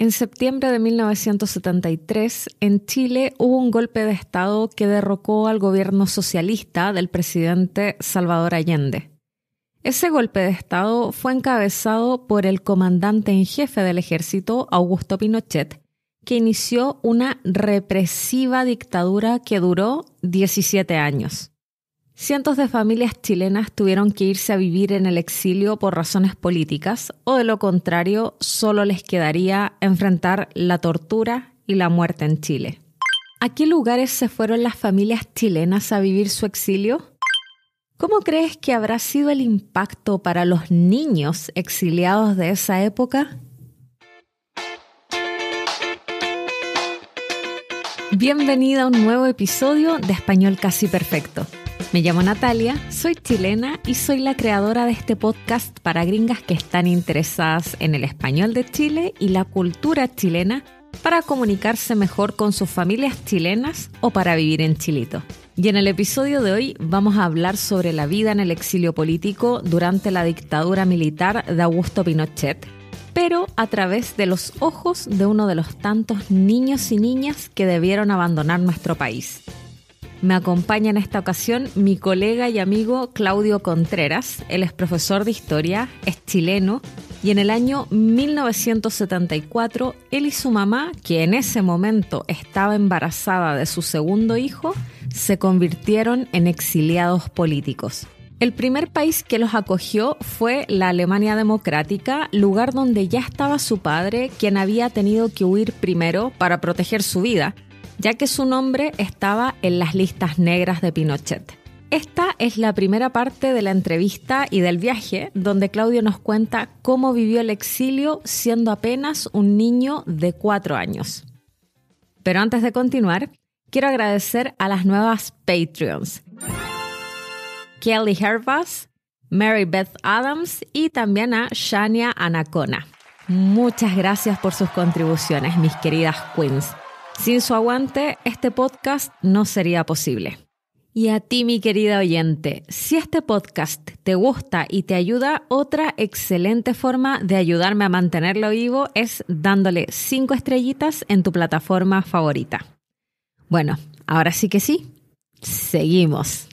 En septiembre de 1973, en Chile hubo un golpe de Estado que derrocó al gobierno socialista del presidente Salvador Allende. Ese golpe de Estado fue encabezado por el comandante en jefe del ejército, Augusto Pinochet, que inició una represiva dictadura que duró 17 años. Cientos de familias chilenas tuvieron que irse a vivir en el exilio por razones políticas, o de lo contrario, solo les quedaría enfrentar la tortura y la muerte en Chile. ¿A qué lugares se fueron las familias chilenas a vivir su exilio? ¿Cómo crees que habrá sido el impacto para los niños exiliados de esa época? Bienvenida a un nuevo episodio de Español Casi Perfecto. Me llamo Natalia, soy chilena y soy la creadora de este podcast para gringas que están interesadas en el español de Chile y la cultura chilena para comunicarse mejor con sus familias chilenas o para vivir en Chilito. Y en el episodio de hoy vamos a hablar sobre la vida en el exilio político durante la dictadura militar de Augusto Pinochet, pero a través de los ojos de uno de los tantos niños y niñas que debieron abandonar nuestro país. Me acompaña en esta ocasión mi colega y amigo Claudio Contreras. Él es profesor de historia, es chileno y en el año 1974 él y su mamá, que en ese momento estaba embarazada de su segundo hijo, se convirtieron en exiliados políticos. El primer país que los acogió fue la Alemania Democrática, lugar donde ya estaba su padre, quien había tenido que huir primero para proteger su vida, ya que su nombre estaba en las listas negras de Pinochet. Esta es la primera parte de la entrevista y del viaje, donde Claudio nos cuenta cómo vivió el exilio siendo apenas un niño de 4 años. Pero antes de continuar, quiero agradecer a las nuevas Patreons: Kelly Hervas, Mary Beth Adams y también a Shania Anacona. Muchas gracias por sus contribuciones, mis queridas queens. Sin su aguante, este podcast no sería posible. Y a ti, mi querida oyente, si este podcast te gusta y te ayuda, otra excelente forma de ayudarme a mantenerlo vivo es dándole 5 estrellitas en tu plataforma favorita. Bueno, ahora sí que sí, seguimos.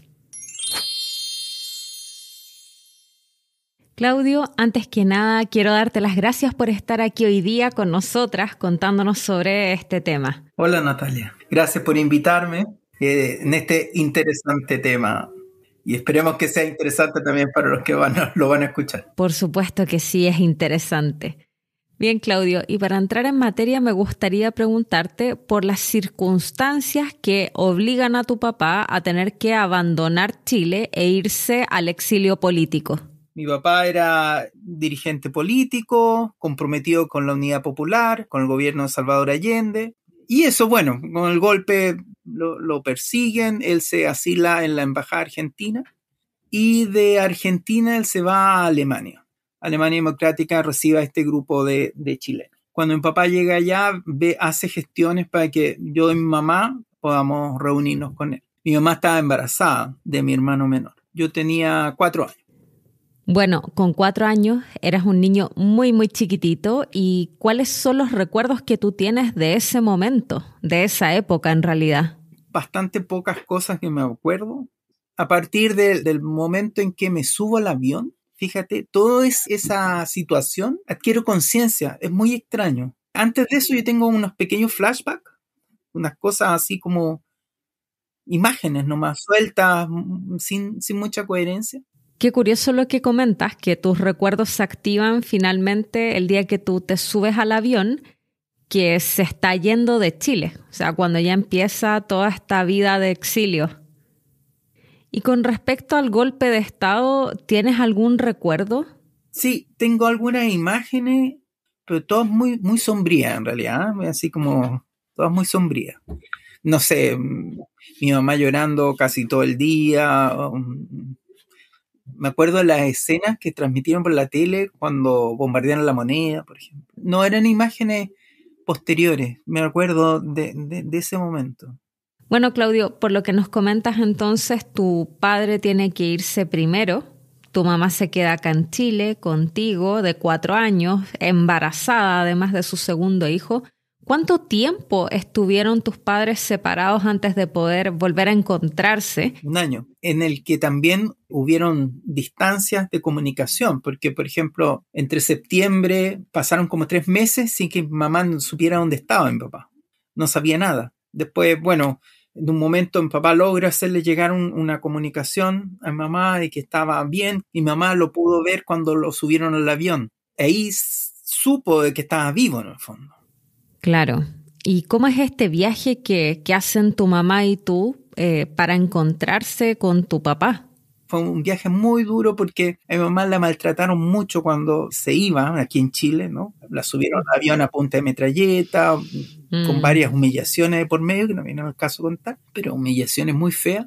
Claudio, antes que nada, quiero darte las gracias por estar aquí hoy día con nosotras contándonos sobre este tema. Hola Natalia, gracias por invitarme en este interesante tema y esperemos que sea interesante también para los que lo van a escuchar. Por supuesto que sí, es interesante. Bien, Claudio, y para entrar en materia me gustaría preguntarte por las circunstancias que obligan a tu papá a tener que abandonar Chile e irse al exilio político. Mi papá era dirigente político, comprometido con la Unidad Popular, con el gobierno de Salvador Allende. Y eso, bueno, con el golpe lo persiguen, él se asila en la Embajada Argentina y de Argentina él se va a Alemania. Alemania Democrática recibe a este grupo de chilenos. Cuando mi papá llega allá, hace gestiones para que yo y mi mamá podamos reunirnos con él. Mi mamá estaba embarazada de mi hermano menor. Yo tenía 4 años. Bueno, con 4 años eras un niño muy, muy chiquitito. ¿Y cuáles son los recuerdos que tú tienes de ese momento, de esa época en realidad? Bastante pocas cosas que me acuerdo. A partir del momento en que me subo al avión, fíjate, toda esa situación adquiero conciencia. Es muy extraño. Antes de eso yo tengo unos pequeños flashbacks, unas cosas así como imágenes nomás, sueltas, sin mucha coherencia. Qué curioso lo que comentas, que tus recuerdos se activan finalmente el día que tú te subes al avión que se está yendo de Chile, o sea, cuando ya empieza toda esta vida de exilio. Y con respecto al golpe de Estado, ¿tienes algún recuerdo? Sí, tengo algunas imágenes, pero todas muy, muy sombrías en realidad, así como todas muy sombrías. No sé, mi mamá llorando casi todo el día. Me acuerdo de las escenas que transmitieron por la tele cuando bombardearon La Moneda, por ejemplo. No eran imágenes posteriores, me acuerdo de ese momento. Bueno, Claudio, por lo que nos comentas entonces, tu padre tiene que irse primero, Tu mamá se queda acá en Chile contigo de 4 años, embarazada además de su segundo hijo. ¿Cuánto tiempo estuvieron tus padres separados antes de poder volver a encontrarse? Un año, en el que también hubieron distancias de comunicación, porque, por ejemplo, entre septiembre pasaron como 3 meses sin que mi mamá no supiera dónde estaba mi papá. No sabía nada. Después, bueno, en un momento mi papá logra hacerle llegar una comunicación a mi mamá de que estaba bien. Mi mamá lo pudo ver cuando lo subieron al avión. Ahí supo de que estaba vivo en el fondo. Claro. ¿Y cómo es este viaje que hacen tu mamá y tú para encontrarse con tu papá? Fue un viaje muy duro porque a mi mamá la maltrataron mucho cuando se iba aquí en Chile, ¿no? La subieron al avión a punta de metralleta, con varias humillaciones de por medio, que no viene al caso contar, pero humillaciones muy feas.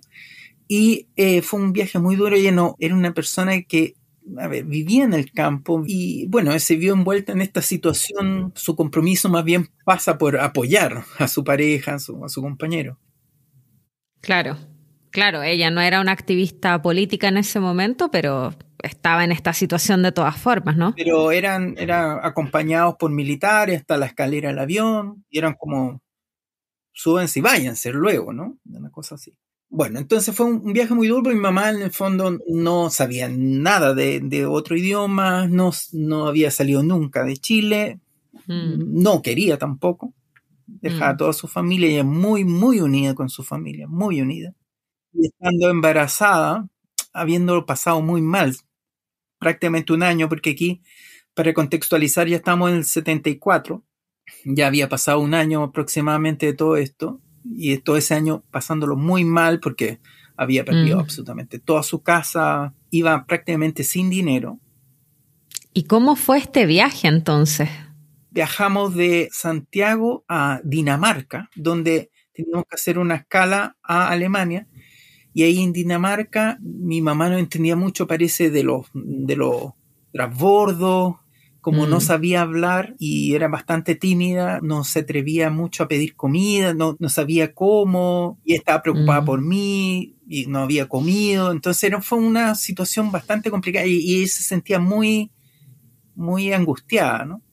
Y fue un viaje muy duro. Ella no, era una persona que vivía en el campo y bueno, se vio envuelta en esta situación. Su compromiso más bien pasa por apoyar a su pareja, a su compañero. Claro, claro, ella no era una activista política en ese momento, pero estaba en esta situación de todas formas, ¿no? Pero eran acompañados por militares hasta la escalera del avión y eran como súbense y váyanse luego, ¿no? Una cosa así. Bueno, entonces fue un viaje muy duro porque mi mamá en el fondo no sabía nada de otro idioma, no había salido nunca de Chile, no quería tampoco dejar a toda su familia. Ella es muy, muy unida con su familia, muy unida. Y estando embarazada, habiéndolo pasado muy mal, prácticamente un año, porque aquí, para contextualizar, ya estamos en el 74, ya había pasado un año aproximadamente de todo esto, y todo ese año pasándolo muy mal porque había perdido absolutamente toda su casa, iba prácticamente sin dinero. ¿Y cómo fue este viaje entonces? Viajamos de Santiago a Dinamarca, donde teníamos que hacer una escala a Alemania, y ahí en Dinamarca mi mamá no entendía mucho, parece, de los transbordos. Como no sabía hablar y era bastante tímida, no se atrevía mucho a pedir comida, no sabía cómo, y estaba preocupada por mí, y no había comido. Entonces fue una situación bastante complicada y ella se sentía muy, muy angustiada, ¿no?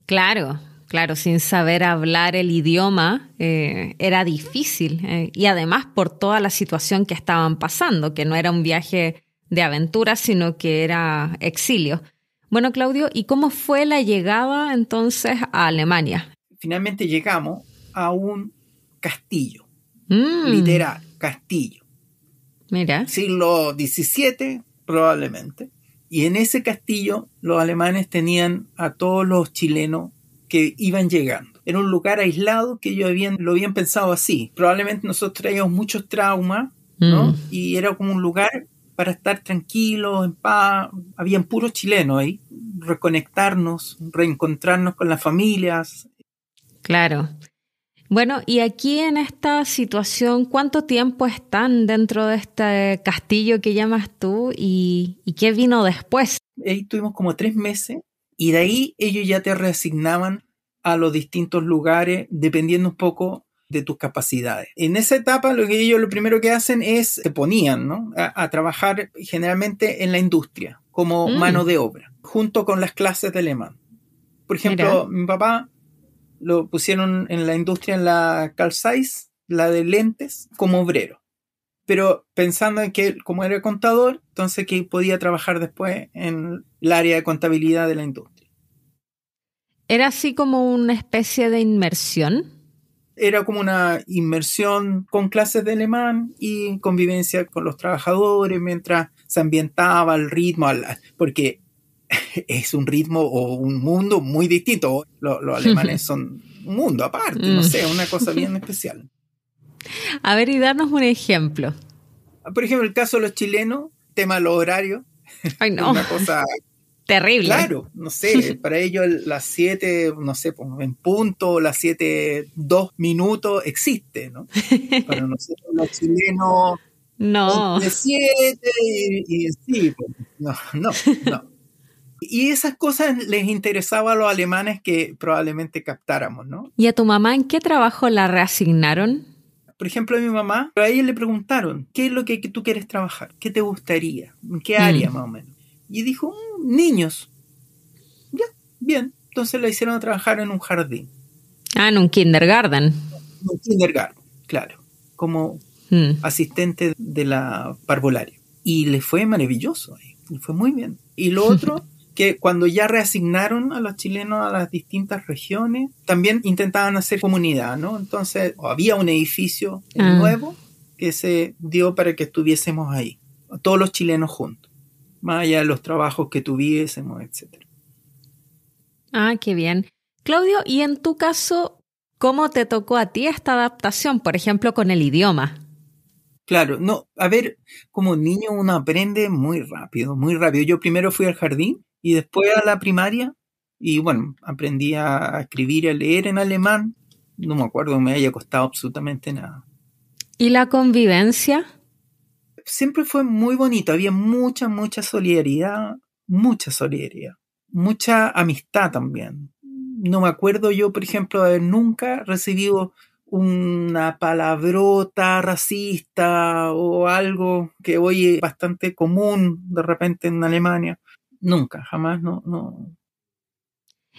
Claro, claro, sin saber hablar el idioma era difícil. Y además por toda la situación que estaban pasando, que no era un viaje de aventura, sino que era exilio. Bueno, Claudio, ¿y cómo fue la llegada entonces a Alemania? Finalmente llegamos a un castillo, literal, castillo. Mira. Siglo XVII, probablemente. Y en ese castillo los alemanes tenían a todos los chilenos que iban llegando. Era un lugar aislado que ellos lo habían pensado así. Probablemente nosotros traíamos muchos traumas, ¿no? Y era como un lugar para estar tranquilos, en paz. Habían puros chilenos ahí, reconectarnos, reencontrarnos con las familias. Claro. Bueno, y aquí en esta situación, ¿cuánto tiempo están dentro de este castillo que llamas tú y qué vino después? Ahí tuvimos como 3 meses y de ahí ellos ya te reasignaban a los distintos lugares dependiendo un poco de tus capacidades. En esa etapa lo primero que hacen es te ponían, ¿no? a trabajar generalmente en la industria como mano de obra, junto con las clases de alemán. Por ejemplo, mi papá lo pusieron en la industria, en la Carl Zeiss, la de lentes, como obrero. Pero pensando en que él, como era contador, entonces que podía trabajar después en el área de contabilidad de la industria. ¿Era así como una especie de inmersión? Era como una inmersión con clases de alemán y convivencia con los trabajadores mientras se ambientaba el ritmo, porque es un ritmo o un mundo muy distinto. Los alemanes son un mundo aparte, no sé, una cosa bien especial. A ver, y darnos un ejemplo. Por ejemplo, el caso de los chilenos, tema de los horarios. Ay, no. Una cosa terrible. Claro, no sé, para ellos las 7, no sé, en punto, las 7:02 existe, ¿no? Para nosotros los chilenos, no. entre 7 y sí, pues, no. Y esas cosas les interesaba a los alemanes que probablemente captáramos, ¿no? ¿Y a tu mamá en qué trabajo la reasignaron? Por ejemplo, a mi mamá, a ella le preguntaron, ¿qué es lo que tú quieres trabajar? ¿Qué te gustaría? ¿En qué área más o menos? Y dijo, niños. Ya, bien. Entonces la hicieron trabajar en un jardín. En un kindergarten. En un kindergarten, claro. Como asistente de la parvularia. Y le fue maravilloso. Le fue muy bien. Y lo otro, que cuando ya reasignaron a los chilenos a las distintas regiones, también intentaban hacer comunidad, ¿no? Entonces había un edificio nuevo que se dio para que estuviésemos ahí, todos los chilenos juntos, más allá de los trabajos que tuviésemos, etc. Qué bien. Claudio, ¿y en tu caso, cómo te tocó a ti esta adaptación, por ejemplo, con el idioma? Claro, no, a ver, como niño uno aprende muy rápido, muy rápido. Yo primero fui al jardín y después a la primaria y bueno, aprendí a escribir y a leer en alemán. No me acuerdo que me haya costado absolutamente nada. ¿Y la convivencia? Siempre fue muy bonito, había mucha solidaridad, mucha amistad también. No me acuerdo yo, por ejemplo, de haber nunca recibido una palabrota racista o algo que hoy es bastante común de repente en Alemania. Nunca, jamás, no.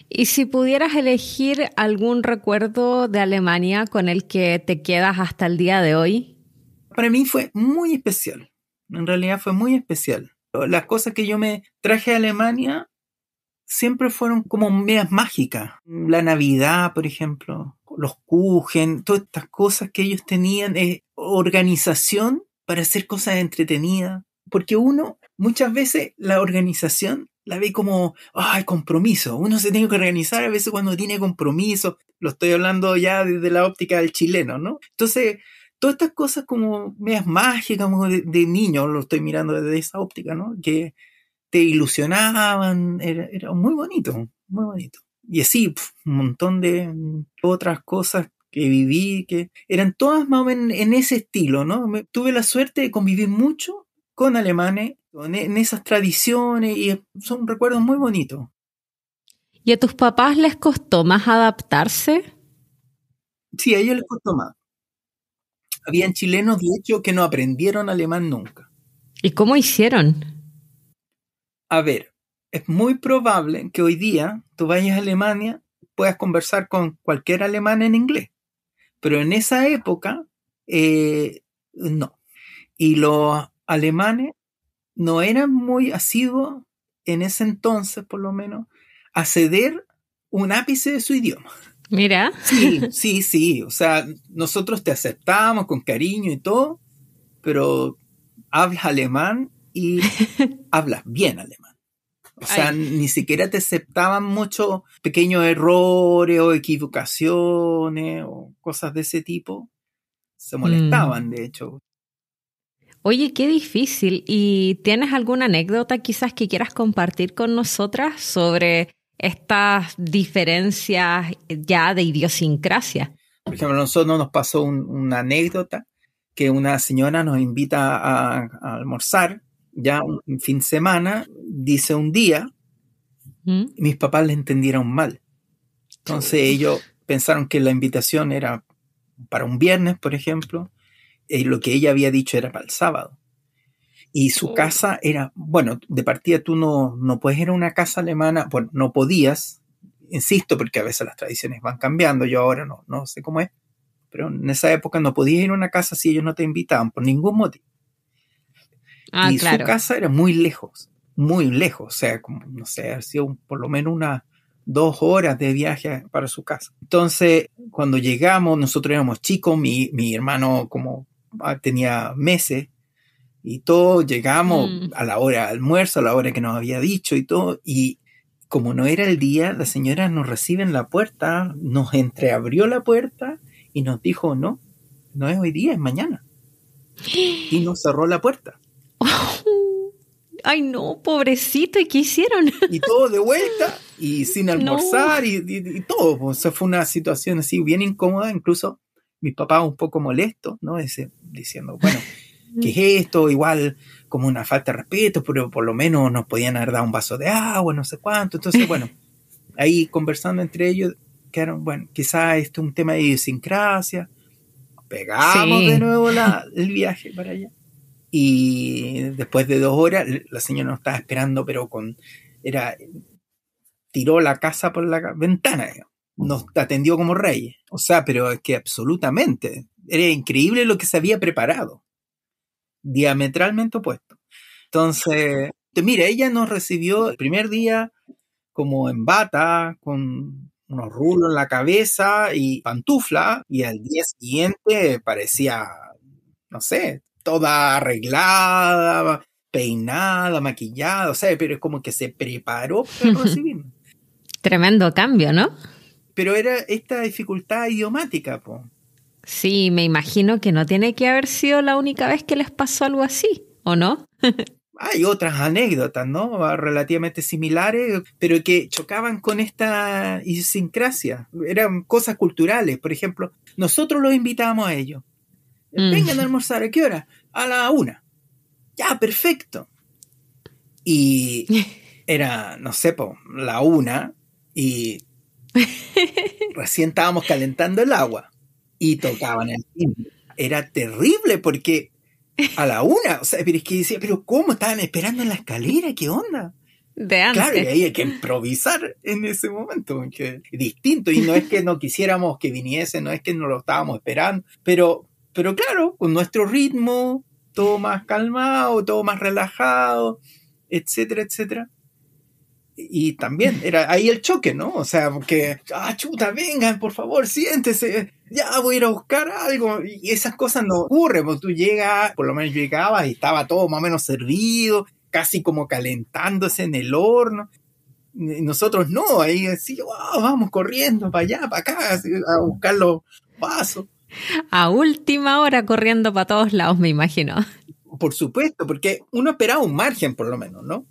¿Y si pudieras elegir algún recuerdo de Alemania con el que te quedas hasta el día de hoy? Para mí fue muy especial, en realidad fue muy especial. Las cosas que yo me traje a Alemania siempre fueron como medias mágicas. La Navidad, por ejemplo, los Kuchen, todas estas cosas que ellos tenían, organización para hacer cosas entretenidas. Porque uno, muchas veces, la organización la ve como, compromiso. Uno se tiene que organizar a veces cuando tiene compromiso. Lo estoy hablando ya desde la óptica del chileno, ¿no? Entonces, todas estas cosas como medias mágicas, como de niño, lo estoy mirando desde esa óptica, ¿no? Que te ilusionaban, era muy bonito, muy bonito. Y así, un montón de otras cosas que viví, que eran todas más o menos en ese estilo, ¿no? Tuve la suerte de convivir mucho con alemanes, en esas tradiciones, y son recuerdos muy bonitos. ¿Y a tus papás les costó más adaptarse? Sí, a ellos les costó más. Habían chilenos, de hecho, que no aprendieron alemán nunca. ¿Y cómo hicieron? A ver, es muy probable que hoy día tú vayas a Alemania, puedas conversar con cualquier alemán en inglés, pero en esa época no. Y los alemanes no eran muy asiduos en ese entonces, por lo menos, a ceder un ápice de su idioma. Mira. Sí. O sea, nosotros te aceptamos con cariño y todo, pero hablas alemán y hablas bien alemán. O sea, ni siquiera te aceptaban muchos pequeños errores o equivocaciones o cosas de ese tipo. Se molestaban, de hecho. Oye, qué difícil. ¿Y tienes alguna anécdota quizás que quieras compartir con nosotras sobre estas diferencias ya de idiosincrasia? Por ejemplo, a nosotros nos pasó una anécdota que una señora nos invita a almorzar ya un fin de semana, dice un día, y mis papás le entendieron mal. Entonces ellos pensaron que la invitación era para un viernes, por ejemplo, y lo que ella había dicho era para el sábado. Y su casa era, bueno, de partida tú no puedes ir a una casa alemana, bueno, no podías, insisto, porque a veces las tradiciones van cambiando, yo ahora no sé cómo es, pero en esa época no podías ir a una casa si ellos no te invitaban, por ningún motivo. Y claro, su casa era muy lejos, o sea, como, no sé, ha sido por lo menos unas 2 horas de viaje para su casa. Entonces, cuando llegamos, nosotros éramos chicos, mi hermano como tenía meses, y todo, llegamos a la hora de almuerzo, a la hora que nos había dicho y todo, y como no era el día, la señora nos recibe en la puerta, nos entreabrió la puerta y nos dijo, no es hoy día, es mañana. Y nos cerró la puerta. Ay, no, pobrecito, ¿y qué hicieron? Y todo de vuelta, y sin almorzar, y todo. O sea, fue una situación así bien incómoda, incluso mis papás un poco molestos, ¿no? Diciendo, bueno, ¿qué es esto? Igual como una falta de respeto, pero por lo menos nos podían haber dado un vaso de agua, no sé cuánto. Entonces, bueno, ahí conversando entre ellos, quedaron, bueno, quizás esto es un tema de idiosincrasia, despegamos de nuevo el viaje para allá. Y después de 2 horas, la señora nos estaba esperando, pero tiró la casa por la ventana, digamos. Nos atendió como reyes. O sea, pero es que absolutamente, era increíble lo que se había preparado. Diametralmente opuesto. Entonces, mira, ella nos recibió el primer día como en bata, con unos rulos en la cabeza y pantufla, y al día siguiente parecía, no sé, toda arreglada, peinada, maquillada, o sea, pero es como que se preparó para recibirnos. Tremendo cambio, ¿no? Pero era esta dificultad idiomática, po. Sí, me imagino que no tiene que haber sido la única vez que les pasó algo así, ¿o no? Hay otras anécdotas, ¿no? Relativamente similares, pero que chocaban con esta idiosincrasia. Eran cosas culturales. Por ejemplo, nosotros los invitábamos a ellos. Vengan a almorzar, ¿a qué hora? A la 1. Ya, perfecto. Y era, no sé, la 1 y recién estábamos calentando el agua y tocaban el timbre. Era terrible porque a la 1, o sea, pero es que decía, pero ¿cómo estaban esperando en la escalera? ¿Qué onda? De antes. Claro, y ahí hay que improvisar en ese momento, porque es distinto, y no es que no quisiéramos que viniese, no es que no lo estábamos esperando, pero claro, con nuestro ritmo, todo más calmado, todo más relajado, etcétera, etcétera. Y también era ahí el choque, ¿no? O sea, que, chuta, vengan, por favor, siéntese, ya voy a ir a buscar algo. Y esas cosas no ocurren, porque tú llegas, por lo menos llegabas y estaba todo más o menos servido, casi como calentándose en el horno. Y nosotros no, ahí así, vamos corriendo para allá, para acá, a buscar los vasos. A última hora corriendo para todos lados, me imagino. Por supuesto, porque uno esperaba un margen, por lo menos, ¿no?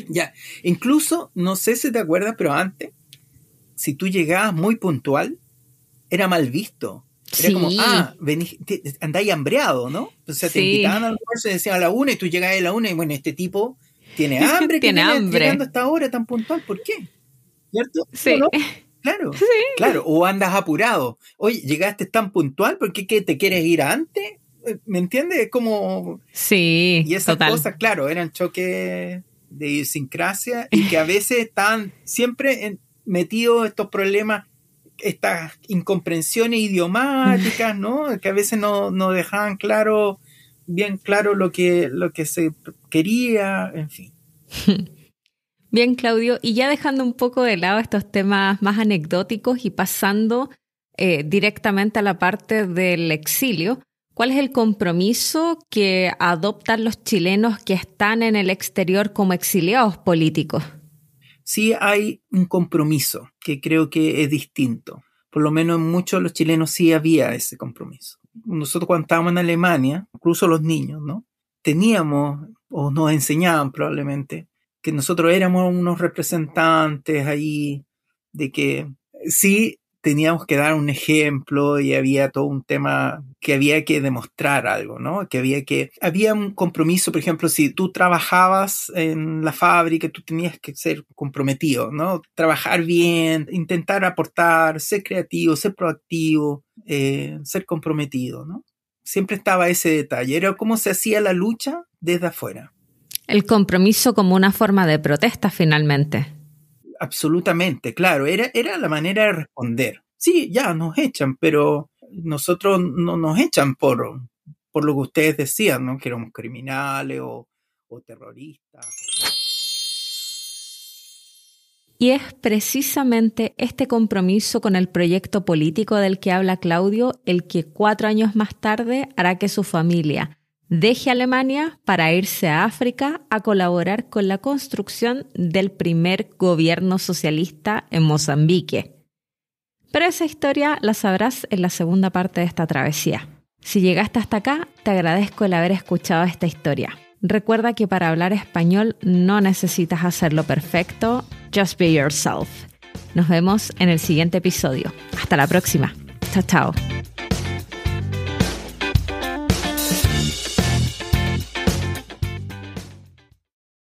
Ya, incluso, no sé si te acuerdas, pero antes, si tú llegabas muy puntual, era mal visto. Era como, andáis hambreado, ¿no? O sea, te invitaban al almuerzo y decían a la 1 y tú llegabas a la 1 y bueno, este tipo tiene hambre, tiene hambre. Llegando a esta hora tan puntual, ¿por qué? ¿Cierto? Sí. ¿No? Claro, sí. Claro, o andas apurado. Oye, llegaste tan puntual, ¿por qué te quieres ir antes? ¿Me entiendes? Es como... Sí, y esas total. cosas, claro, eran choques de idiosincrasia y que a veces están siempre metidos estos problemas, estas incomprensiones idiomáticas, ¿no? Que a veces no dejaban bien claro lo que se quería, en fin. Bien, Claudio, y ya dejando un poco de lado estos temas más anecdóticos y pasando directamente a la parte del exilio, ¿cuál es el compromiso que adoptan los chilenos que están en el exterior como exiliados políticos? Sí hay un compromiso que creo que es distinto. Por lo menos en muchos de los chilenos sí había ese compromiso. Nosotros cuando estábamos en Alemania, incluso los niños, ¿no? Teníamos, o nos enseñaban probablemente, que nosotros éramos unos representantes ahí, de que sí teníamos que dar un ejemplo y había todo un tema que había que demostrar algo, ¿no? Había un compromiso, por ejemplo, si tú trabajabas en la fábrica, tú tenías que ser comprometido, ¿no? Trabajar bien, intentar aportar, ser creativo, ser proactivo, ser comprometido, ¿no? Siempre estaba ese detalle, era cómo se hacía la lucha desde afuera. El compromiso como una forma de protesta finalmente. Absolutamente, claro, era la manera de responder. Sí, ya nos echan, pero nosotros no nos echan por lo que ustedes decían, ¿no? Que éramos criminales o terroristas. Y es precisamente este compromiso con el proyecto político del que habla Claudio el que 4 años más tarde hará que su familia deje Alemania para irse a África a colaborar con la construcción del primer gobierno socialista en Mozambique. Pero esa historia la sabrás en la segunda parte de esta travesía. Si llegaste hasta acá, te agradezco el haber escuchado esta historia. Recuerda que para hablar español no necesitas hacerlo perfecto, just be yourself. Nos vemos en el siguiente episodio. Hasta la próxima. Chao, chao.